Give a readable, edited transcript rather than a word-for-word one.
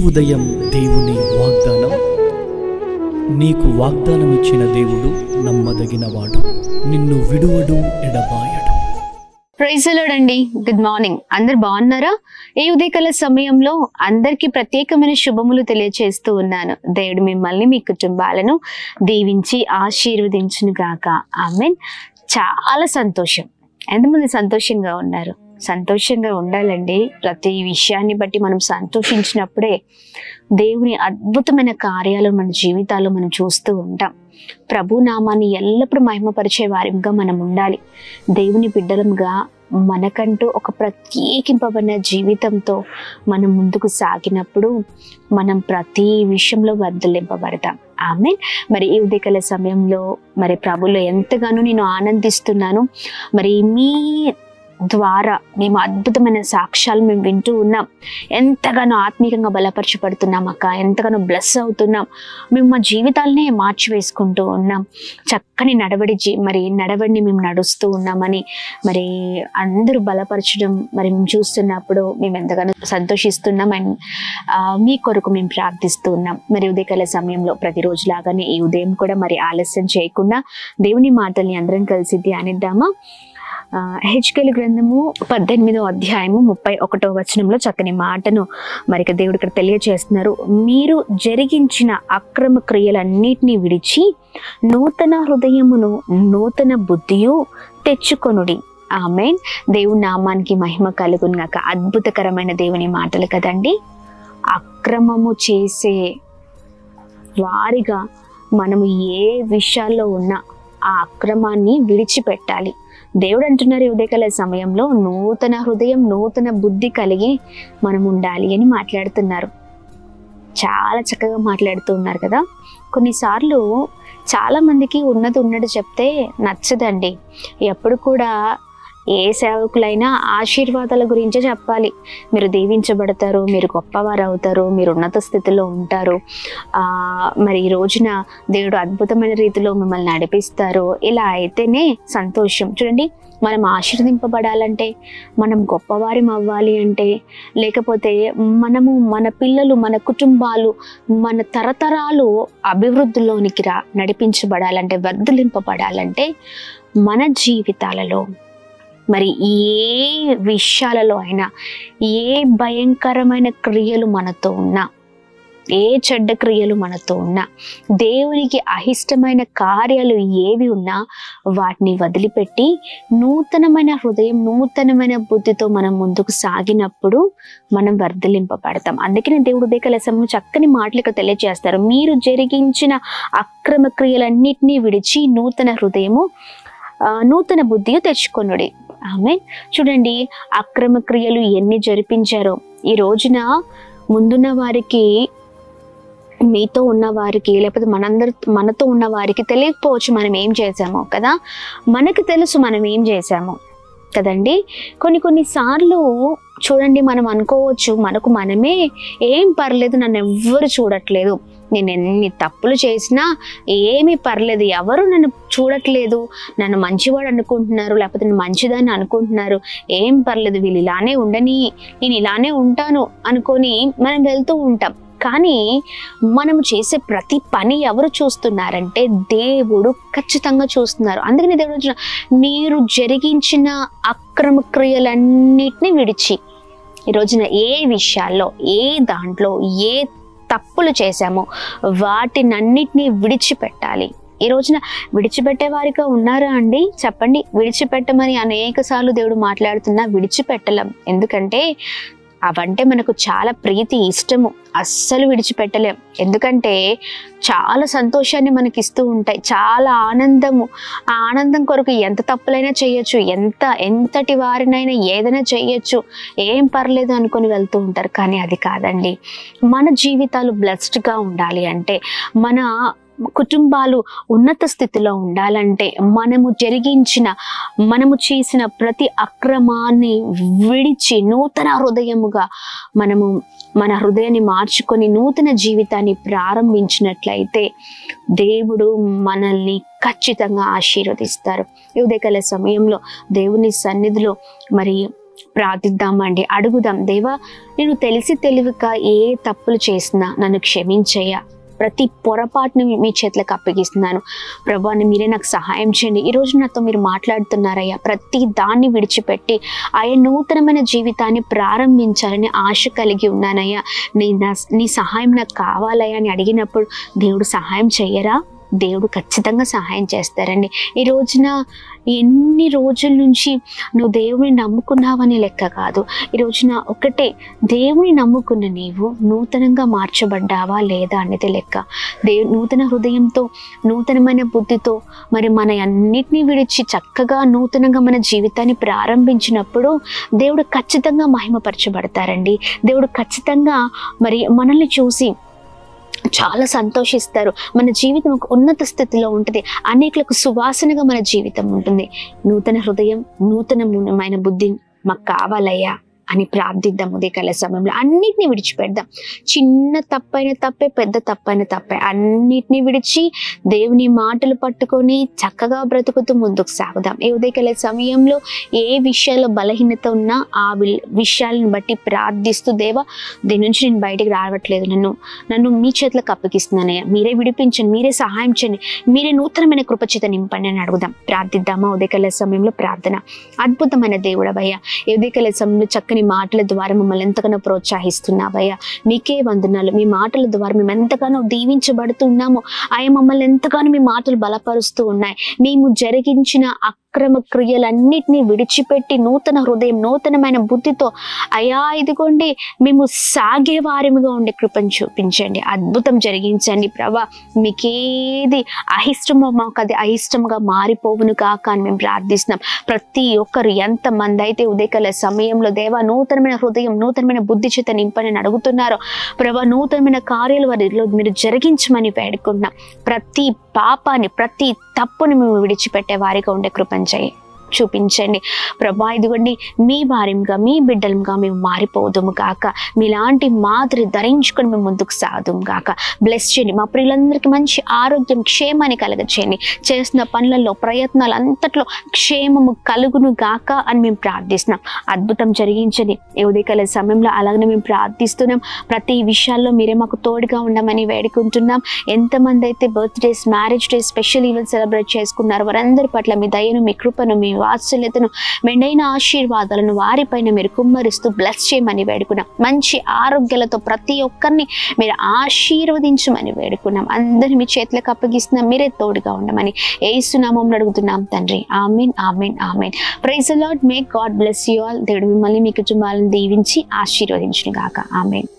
ఉదయం దేవుని వాగ్దానం. నీకు వాగ్దానం ఇచ్చిన దేవుడు నమ్మదగినవాడు, నిన్ను విడువడు, ఎడబాయడు. ప్రైజ్ ది లార్డ్ అండి. Good morning. అందరు బాగున్నారా? ఈ ఉదయకాల సమయంలో అందరికీ ప్రత్యేకమైన శుభములు తెలియజేస్తూ ఉన్నాను. దేవుడు మిమ్మల్ని, మీ కుటుంబాలను దీవించి ఆశీర్వదించును గాక. ఆమేన్. చాలా సంతోషం. ఎంతమంది సంతోషంగా ఉన్నారు? సంతోషంగా ఉండాలండి. ప్రతి విషయాన్ని బట్టి మనం సంతోషించినప్పుడే దేవుని అద్భుతమైన కార్యాలు మన జీవితాల్లో మనం చూస్తూ ఉంటాం. ప్రభు నామాన్ని ఎల్లప్పుడూ మహిమపరిచే వారిగా మనం ఉండాలి. దేవుని బిడ్డలంగా మనకంటూ ఒక ప్రత్యేకింపబడిన జీవితంతో మనం ముందుకు సాగినప్పుడు మనం ప్రతి విషయంలో వర్ధలింపబడతాం. ఆమేన్. మరి ఈ ఉదయకాల సమయంలో మరి ప్రభులో ఎంతగానో నేను ఆనందిస్తున్నాను. మరి మీ ద్వారా మేము అద్భుతమైన సాక్ష్యాలు మేము వింటూ ఉన్నాం. ఎంతగానో ఆత్మీయంగా బలపరచబడుతున్నాం అక్క, ఎంతగానో బ్లెస్ అవుతున్నాం. మేము మా జీవితాలనే మార్చివేసుకుంటూ ఉన్నాం. చక్కని నడవడిని మేము నడుస్తూ ఉన్నామని మరి అందరూ బలపరచడం మరి మేము చూస్తున్నప్పుడు మేము ఎంతగానో సంతోషిస్తున్నాం. అండ్ మీ కొరకు మేము ప్రార్థిస్తూ ఉన్నాం. మరి ఉదయకాల సమయంలో ప్రతిరోజు లాగానే ఈ ఉదయం కూడా మరి ఆలస్యం చేయకుండా దేవుని మాటల్ని అందరం కలిసి ధ్యానిద్దామా? హెచ్కేలు గ్రంథము 18వ అధ్యాయము 31వ వచనంలో చక్కని మాటను మరి దేవుడు ఇక్కడ తెలియజేస్తున్నారు. మీరు జరిగించిన అక్రమ క్రియలన్నిటినీ విడిచి నూతన హృదయమును నూతన బుద్ధియు తెచ్చుకొనుడి. ఆమేన్. దేవుని నామానికి మహిమ కలుగును గాక. అద్భుతకరమైన దేవుని మాటలు కదండి. అక్రమము చేసే వారిగా మనము ఏ విషయాల్లో ఉన్నా ఆ అక్రమాన్ని విడిచిపెట్టాలి. దేవుడు అంటున్నారు ఉదయకాల సమయంలో నూతన హృదయం నూతన బుద్ధి కలిగి మనం ఉండాలి అని మాట్లాడుతున్నారు. చాలా చక్కగా మాట్లాడుతూ ఉన్నారు కదా. కొన్నిసార్లు చాలా మందికి ఉన్నట్టు చెప్తే నచ్చదండి. ఎప్పుడు కూడా ఏ సేవకులైనా ఆశీర్వాదాల గురించే చెప్పాలి. మీరు దీవించబడతారు, మీరు గొప్పవారు అవుతారు, మీరు ఉన్నత స్థితిలో ఉంటారు, మరి ఈ రోజున దేవుడు అద్భుతమైన రీతిలో మిమ్మల్ని నడిపిస్తారు. ఇలా అయితేనే సంతోషం. చూడండి, మనం ఆశీర్వదింపబడాలంటే, మనం గొప్పవారం అవ్వాలి అంటే, లేకపోతే మనము మన పిల్లలు, మన కుటుంబాలు, మన తరతరాలు అభివృద్ధిలోనికి నడిపించబడాలంటే, వర్ధలింపబడాలంటే మన జీవితాలలో మరి ఏ విషయాలలో అయినా ఏ భయంకరమైన క్రియలు మనతో ఉన్నా, ఏ చెడ్డ క్రియలు మనతో ఉన్నా, దేవునికి అహిష్టమైన కార్యాలు ఏవి ఉన్నా వాటిని వదిలిపెట్టి నూతనమైన హృదయం నూతనమైన బుద్ధితో మనం ముందుకు సాగినప్పుడు మనం వర్ధలింపబడతాం. అందుకనే దేవుడు ఉదయకాల సమయంలో చక్కని మాటలు ఇక్కడ తెలియజేస్తారు. మీరు జరిగించిన అక్రమ క్రియలన్నిటినీ విడిచి నూతన హృదయము నూతన బుద్ధియు తెచ్చుకొనుడి. ఆమేన్. చూడండి, అక్రమ క్రియలు ఎన్ని జరిపించారో ఈ రోజున ముందున్న వారికి, మీతో ఉన్న వారికి, లేకపోతే మనతో ఉన్న వారికి తెలియకపోవచ్చు మనం ఏం చేసామో కదా. మనకు తెలుసు మనం ఏం చేసామో కదండి. కొన్నిసార్లు చూడండి, మనం అనుకోవచ్చు మనకు మనమే ఏం పర్లేదు, నన్ను ఎవ్వరు చూడట్లేదు, నేను ఎన్ని తప్పులు చేసినా ఏమీ పర్లేదు, ఎవరు నన్ను చూడట్లేదు, నన్ను మంచివాడు అనుకుంటున్నారు, లేకపోతే నేను మంచిదాన్ని అనుకుంటున్నారు, ఏం పర్లేదు, వీళ్ళు ఇలానే ఉండని, నేను ఇలానే ఉంటాను అనుకొని మనం వెళ్తూ ఉంటాం. కానీ మనము చేసే ప్రతి పని ఎవరు చూస్తున్నారంటే దేవుడు ఖచ్చితంగా చూస్తున్నారు. అందుకని దేవుడు మీరు జరిగించిన అక్రమ క్రియలన్నిటిని విడిచి, ఈ రోజున ఏ విషయాల్లో, ఏ దాంట్లో ఏ తప్పులు చేశామో వాటినన్నిటినీ విడిచిపెట్టాలి. ఈ రోజున విడిచిపెట్టే వారిగా ఉన్నారా అండి? చెప్పండి. విడిచిపెట్టమని అనేక సార్లు దేవుడు మాట్లాడుతున్నా విడిచిపెట్టలేం. ఎందుకంటే అవంటే మనకు చాలా ప్రీతి, ఇష్టము, అస్సలు విడిచిపెట్టలేం. ఎందుకంటే చాలా సంతోషాన్ని మనకి ఇస్తూ ఉంటాయి, చాలా ఆనందము. ఆ ఆనందం కొరకు ఎంత తప్పులైనా చేయొచ్చు, ఎంతటి వారినైనా ఏదైనా చేయొచ్చు, ఏం పర్లేదు అనుకొని వెళ్తూ ఉంటారు. కానీ అది కాదండి. మన జీవితాలు బ్లెస్డ్గా ఉండాలి అంటే, మన కుటుంబాలు ఉన్నత స్థితిలో ఉండాలంటే, మనము చేసిన ప్రతి అక్రమాన్ని విడిచి నూతన హృదయముగా మనము మన హృదయాన్ని మార్చుకొని నూతన జీవితాన్ని ప్రారంభించినట్లయితే దేవుడు మనల్ని ఖచ్చితంగా ఆశీర్వదిస్తారు. ఈ ఉదయకాల సమయంలో దేవుని సన్నిధిలో మరి ప్రార్థిద్దామండి, అడుగుదాం. దేవా, నేను తెలిసి తెలివిగా ఏ తప్పులు చేసినా నన్ను క్షమించయ్యా, ప్రతి పొరపాటుని మీ చేతులకు అప్పగిస్తున్నాను ప్రభా, మీరే నాకు సహాయం చేయండి. ఈరోజు నాతో మీరు మాట్లాడుతున్నారయ్యా, ప్రతి దాన్ని విడిచిపెట్టి ఆయన నూతనమైన జీవితాన్ని ప్రారంభించాలని ఆశ కలిగి ఉన్నానయ్యా. నీ సహాయం నాకు కావాలయ్యా అని అడిగినప్పుడు దేవుడు సహాయం చెయ్యరా? దేవుడు ఖచ్చితంగా సహాయం చేస్తారండి. ఈ రోజున ఎన్ని రోజుల నుంచి నువ్వు దేవుని నమ్ముకున్నావని లెక్క కాదు. ఈ రోజున ఒకటే, దేవుని నమ్ముకున్న నీవు నూతనంగా మార్చబడ్డావా లేదా అనేది లెక్క. నూతన హృదయంతో, నూతనమైన బుద్ధితో మరి మన అన్నిటినీ విడిచి చక్కగా నూతనంగా మన జీవితాన్ని ప్రారంభించినప్పుడు దేవుడు ఖచ్చితంగా మహిమపరచబడతారండి. దేవుడు ఖచ్చితంగా మరి మనల్ని చూసి చాలా సంతోషిస్తారు. మన జీవితం ఒక ఉన్నత స్థితిలో ఉంటుంది. అనేకులకు సువాసనగా మన జీవితం ఉంటుంది. నూతన హృదయం, నూతనమైన బుద్ధి మాకు కావాలయ్యా అని ప్రార్థిద్దాం. ఉదయకాల సమయంలో అన్నిటినీ విడిచిపెడదాం. చిన్న తప్పైన తప్పే, పెద్ద తప్పైన తప్పే, అన్నిటినీ విడిచి దేవుని మాటలు పట్టుకొని చక్కగా బ్రతుకుతూ ముందుకు సాగుదాం. ఈ ఉదయకాల సమయంలో ఏ విషయాల్లో బలహీనత ఉన్నా ఆ విషయాలను బట్టి ప్రార్థిస్తూ, దేవా, దీని నుంచి నేను బయటికి రావట్లేదు, నన్ను మీ చేతులకు అప్పగిస్తున్నానయ్యా, మీరే విడిపించండి, మీరే సహాయం చేయండి, మీరే నూతనమైన కృపచేత నింపండి అని అడుగుదాం. ప్రార్థిద్దామా? ఉదయకాల సమయంలో ప్రార్థన. అద్భుతమైన దేవుడవయ్యా, ఈ ఉదయకాల సమయంలో చక్కని మాటల ద్వారా మమ్మల్ని ఎంతగానో ప్రోత్సహిస్తున్నావయ్యా, మీకే వందనాలు. మీ మాటల ద్వారా మేము ఎంతగానో దీవించబడుతున్నాము. ఆయన మమ్మల్ని ఎంతగానో మీ మాటలు బలపరుస్తూ ఉన్నాయి. మేము జరిగించిన అక్రమ క్రియలన్నిటినీ విడిచిపెట్టి నూతన హృదయం, నూతనమైన బుద్ధితో అయా ఇదిగోండి మేము సాగే వారిగా ఉండే కృపను చూపించండి, అద్భుతం జరిగించండి ప్రభా. మీకేది అహిష్టమో మాకు అది అయిష్టంగా మారిపోవును కాక అని మేము ప్రార్థిస్తున్నాం. ప్రతి ఒక్కరు ఎంతమంది అయితే ఉదయకాల సమయంలో దేవా నూతనమైన హృదయం, నూతనమైన బుద్ధి చేత నింపని అడుగుతున్నారో ప్రభా, నూతనమైన కార్యాలు వారిలో మీరు జరిగించమని వేడుకుంటున్నాం. ప్రతి పాపాన్ని, ప్రతి తప్పుని మేము విడిచిపెట్టే వారిగా ఉండే కృపను చూపించండి ప్రభా. ఇదిగోండి మీ వారిగా, మీ బిడ్డలుగా మేము మారిపోదుము గాక. మీలాంటి మాదిరి ధరించుకొని మేము ముందుకు సాగుదాం గాక. బ్లెస్ చేయండి. మా ప్రియులందరికీ మంచి ఆరోగ్యం, క్షేమాన్ని కలగచేయండి. చేస్తున్న పనులలో, ప్రయత్నాలు అంతట్లో క్షేమము కలుగును గాక అని మేము ప్రార్థిస్తున్నాం. అద్భుతం జరిగించండి ఈ ఉదయకాల సమయంలో. అలాగనే మేము ప్రార్థిస్తున్నాం. ప్రతి విషయాల్లో మీరే మాకు తోడుగా ఉండమని వేడుకుంటున్నాం. ఎంతమంది అయితే birthdays, marriage days, special event celebrate చేసుకున్నారు వారందరి పట్ల మీ దయను, మీ కృపను, మీ వాత్సల్యతను, మెండైన ఆశీర్వాదాలను వారిపైన మీరు కుమ్మరిస్తూ బ్లెస్ చేయమని వేడుకున్నాం. మంచి ఆరోగ్యాలతో ప్రతి ఒక్కరిని మీరు ఆశీర్వదించమని వేడుకున్నాం. అందరినీ మీ చేతులకు అప్పగిస్తున్నాం. మీరే తోడుగా ఉండమని యేసు నామములో అడుగుతున్నాం తండ్రి. ఆమేన్, ఆమేన్, ఆమేన్. Praise the lord. May God bless you all. దేవుడు మిమ్మల్ని, మీ కుటుంబాలను దీవించి ఆశీర్వదించును గాక. ఆమేన్.